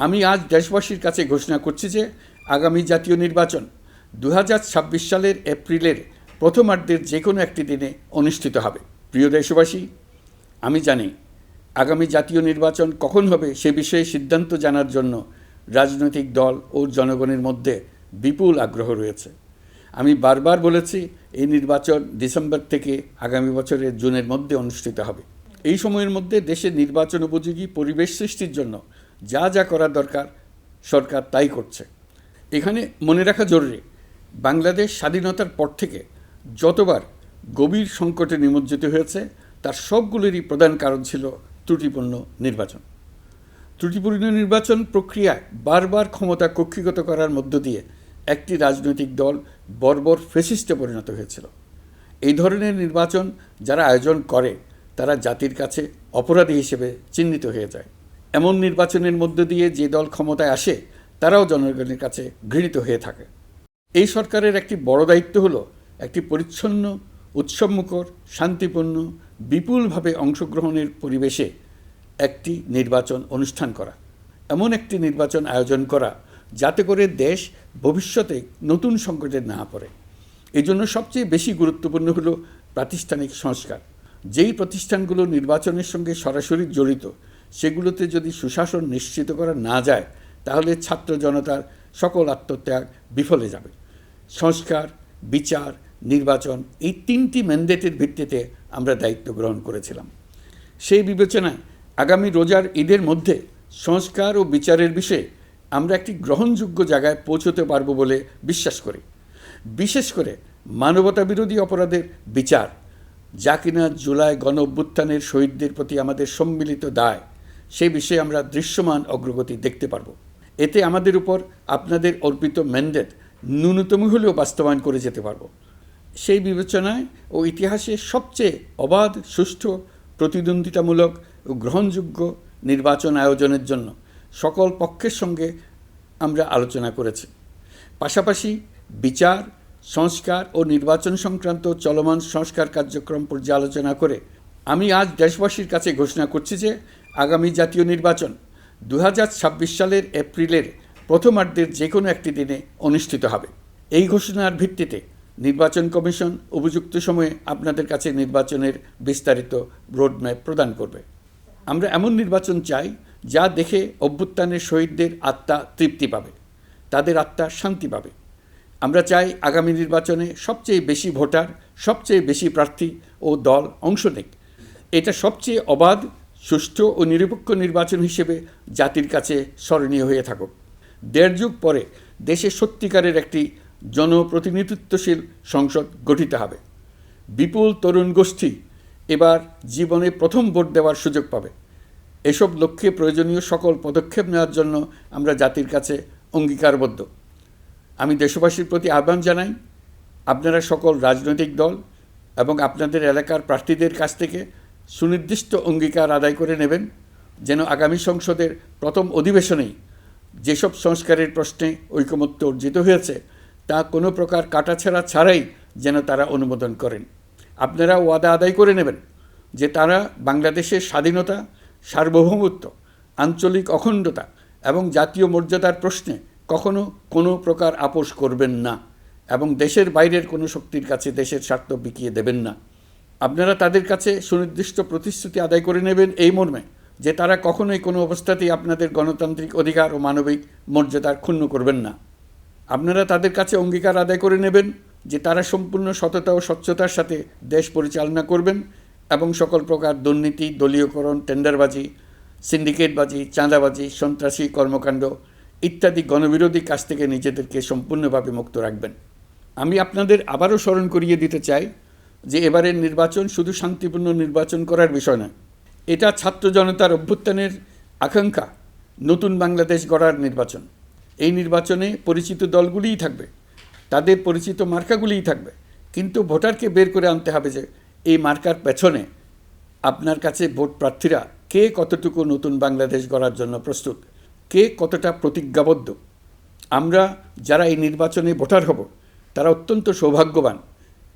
আমি আজ দেশবাসীর কাছে ঘোষণা করছি যে আগামী জাতীয় নির্বাচন 2026 সালের এপ্রিলের প্রথমার্ধের যে কোনো একটি দিনে অনুষ্ঠিত হবে। প্রিয় দেশবাসী, আমি জানি আগামী জাতীয় নির্বাচন কখন হবে সে বিষয়ে সিদ্ধান্ত জানার জন্য রাজনৈতিক দল ও জনগণের মধ্যে বিপুল আগ্রহ রয়েছে। আমি বারবার বলেছি এই নির্বাচন ডিসেম্বর থেকে আগামী বছরের জুনের মধ্যে অনুষ্ঠিত হবে। এই সময়ের মধ্যে দেশের নির্বাচন উপযোগী পরিবেশ সৃষ্টির জন্য যা যা করা দরকার সরকার তাই করছে। এখানে মনে রাখা জরুরি, বাংলাদেশ স্বাধীনতার পর থেকে যতবার গভীর সংকটে নিমজ্জিত হয়েছে তার সবগুলোরই প্রধান কারণ ছিল ত্রুটিপূর্ণ নির্বাচন। ত্রুটিপূর্ণ নির্বাচন প্রক্রিয়ায় বারবার ক্ষমতা কক্ষিগত করার মধ্য দিয়ে একটি রাজনৈতিক দল বর্বর ফ্যাসিস্টে পরিণত হয়েছিল। এই ধরনের নির্বাচন যারা আয়োজন করে তারা জাতির কাছে অপরাধী হিসেবে চিহ্নিত হয়ে যায়। এমন নির্বাচনের মধ্য দিয়ে যে দল ক্ষমতায় আসে তারাও জনগণের কাছে ঘৃণিত হয়ে থাকে। এই সরকারের একটি বড় দায়িত্ব হলো একটি পরিচ্ছন্ন, উৎসবমুখর, শান্তিপূর্ণ, বিপুলভাবে অংশগ্রহণের পরিবেশে একটি নির্বাচন অনুষ্ঠান করা, এমন একটি নির্বাচন আয়োজন করা যাতে করে দেশ ভবিষ্যতে নতুন সংকটে না পড়ে। এই জন্য সবচেয়ে বেশি গুরুত্বপূর্ণ হলো প্রাতিষ্ঠানিক সংস্কার। যেই প্রতিষ্ঠানগুলো নির্বাচনের সঙ্গে সরাসরি জড়িত সেগুলোতে যদি সুশাসন নিশ্চিত করা না যায় তাহলে ছাত্র জনতার সকল আত্মত্যাগ বিফলে যাবে। সংস্কার, বিচার, নির্বাচন এই তিনটি ম্যান্ডেটের ভিত্তিতে আমরা দায়িত্ব গ্রহণ করেছিলাম। সেই বিবেচনায় আগামী রোজার ঈদের মধ্যে সংস্কার ও বিচারের বিষয়ে আমরা একটি গ্রহণযোগ্য জায়গায় পৌঁছতে পারব বলে বিশ্বাস করি। বিশেষ করে মানবতাবিরোধী অপরাধের বিচার, যা কিনা জুলাই গণ অভ্যুত্থানের শহীদদের প্রতি আমাদের সম্মিলিত দায়, সেই বিষয়ে আমরা দৃশ্যমান অগ্রগতি দেখতে পারব। এতে আমাদের উপর আপনাদের অর্পিত ম্যান্ডেট ন্যূনতম হলেও বাস্তবায়ন করে যেতে পারব। সেই বিবেচনায় ও ইতিহাসে সবচেয়ে অবাধ, সুষ্ঠু, প্রতিদ্বন্দ্বিতামূলক ও গ্রহণযোগ্য নির্বাচন আয়োজনের জন্য সকল পক্ষের সঙ্গে আমরা আলোচনা করেছি। পাশাপাশি বিচার, সংস্কার ও নির্বাচন সংক্রান্ত চলমান সংস্কার কার্যক্রম পর্যালোচনা করে আমি আজ দেশবাসীর কাছে ঘোষণা করছি যে আগামী জাতীয় নির্বাচন 2026 সালের এপ্রিলের প্রথমার্ধের যে কোনো একটি দিনে অনুষ্ঠিত হবে। এই ঘোষণার ভিত্তিতে নির্বাচন কমিশন উপযুক্ত সময়ে আপনাদের কাছে নির্বাচনের বিস্তারিত রোডম্যাপ প্রদান করবে। আমরা এমন নির্বাচন চাই যা দেখে অভ্যুত্থানের শহীদদের আত্মা তৃপ্তি পাবে, তাদের আত্মা শান্তি পাবে। আমরা চাই আগামী নির্বাচনে সবচেয়ে বেশি ভোটার, সবচেয়ে বেশি প্রার্থী ও দল অংশ নেক। এটা সবচেয়ে অবাধ, সুষ্ঠু ও নিরপেক্ষ নির্বাচন হিসেবে জাতির কাছে স্মরণীয় হয়ে থাকুক। 1.5 যুগ পরে দেশে সত্যিকারের একটি জনপ্রতিনিধিত্বশীল সংসদ গঠিত হবে। বিপুল তরুণ গোষ্ঠী এবার জীবনে প্রথম ভোট দেওয়ার সুযোগ পাবে। এসব লক্ষ্যে প্রয়োজনীয় সকল পদক্ষেপ নেওয়ার জন্য আমরা জাতির কাছে অঙ্গীকারবদ্ধ। আমি দেশবাসীর প্রতি আহ্বান জানাই, আপনারা সকল রাজনৈতিক দল এবং আপনাদের এলাকার প্রার্থীদের কাছ থেকে সুনির্দিষ্ট অঙ্গীকার আদায় করে নেবেন যেন আগামী সংসদের প্রথম অধিবেশনেই যেসব সংস্কারের প্রশ্নে ঐকমত্য অর্জিত হয়েছে তা কোনো প্রকার কাটাছেঁড়া ছাড়াই যেন তারা অনুমোদন করেন। আপনারা ওয়াদা আদায় করে নেবেন যে তারা বাংলাদেশের স্বাধীনতা, সার্বভৌমত্ব, আঞ্চলিক অখণ্ডতা এবং জাতীয় মর্যাদার প্রশ্নে কখনো কোনো প্রকার আপোষ করবেন না এবং দেশের বাইরের কোনো শক্তির কাছে দেশের স্বার্থ বিকিয়ে দেবেন না। আপনারা তাদের কাছে সুনির্দিষ্ট প্রতিশ্রুতি আদায় করে নেবেন এই মর্মে যে তারা কখনোই কোনো অবস্থাতেই আপনাদের গণতান্ত্রিক অধিকার ও মানবিক মর্যাদার ক্ষুণ্ণ করবেন না। আপনারা তাদের কাছে অঙ্গীকার আদায় করে নেবেন যে তারা সম্পূর্ণ সততা ও স্বচ্ছতার সাথে দেশ পরিচালনা করবেন এবং সকল প্রকার দুর্নীতি, দলীয়করণ, টেন্ডারবাজি, সিন্ডিকেটবাজি, চাঁদাবাজি, সন্ত্রাসী কর্মকাণ্ড ইত্যাদি গণবিরোধী কাজ থেকে নিজেদেরকে সম্পূর্ণভাবে মুক্ত রাখবেন। আমি আপনাদের আবারও স্মরণ করিয়ে দিতে চাই যে এবারের নির্বাচন শুধু শান্তিপূর্ণ নির্বাচন করার বিষয় নয়, এটা ছাত্র জনতার অভ্যুত্থানের আকাঙ্ক্ষা নতুন বাংলাদেশ গড়ার নির্বাচন। এই নির্বাচনে পরিচিত দলগুলিই থাকবে, তাদের পরিচিত মার্কাগুলিই থাকবে, কিন্তু ভোটারকে বের করে আনতে হবে যে এই মার্কার পেছনে আপনার কাছে ভোট প্রার্থীরা কে কতটুকু নতুন বাংলাদেশ গড়ার জন্য প্রস্তুত, কে কতটা প্রতিজ্ঞাবদ্ধ। আমরা যারা এই নির্বাচনে ভোটার হব তারা অত্যন্ত সৌভাগ্যবান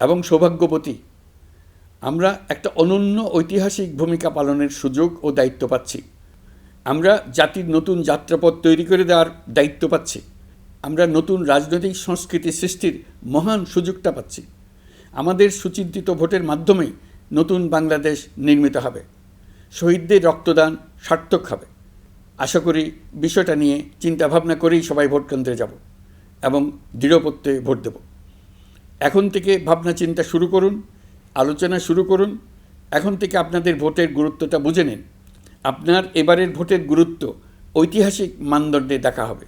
এবং সৌভাগ্যবতী। আমরা একটা অনন্য ঐতিহাসিক ভূমিকা পালনের সুযোগ ও দায়িত্ব পাচ্ছি। আমরা জাতির নতুন যাত্রাপথ তৈরি করে দেওয়ার দায়িত্ব পাচ্ছি। আমরা নতুন রাজনৈতিক সংস্কৃতি সৃষ্টির মহান সুযোগটা পাচ্ছি। আমাদের সুচিন্তিত ভোটের মাধ্যমে নতুন বাংলাদেশ নির্মিত হবে। শহীদদের রক্তদান সার্থক হবে। আশা করি বিষয়টা নিয়ে চিন্তাভাবনা করেই সবাই ভোট কেন্দ্রে যাব এবং দৃঢ়প্রত্যয়ে ভোট দেব। এখন থেকে ভাবনা চিন্তা শুরু করুন, আলোচনা শুরু করুন। এখন থেকে আপনাদের ভোটের গুরুত্বটা বুঝে নিন। আপনার এবারের ভোটের গুরুত্ব ঐতিহাসিক মানদণ্ডে দেখা হবে।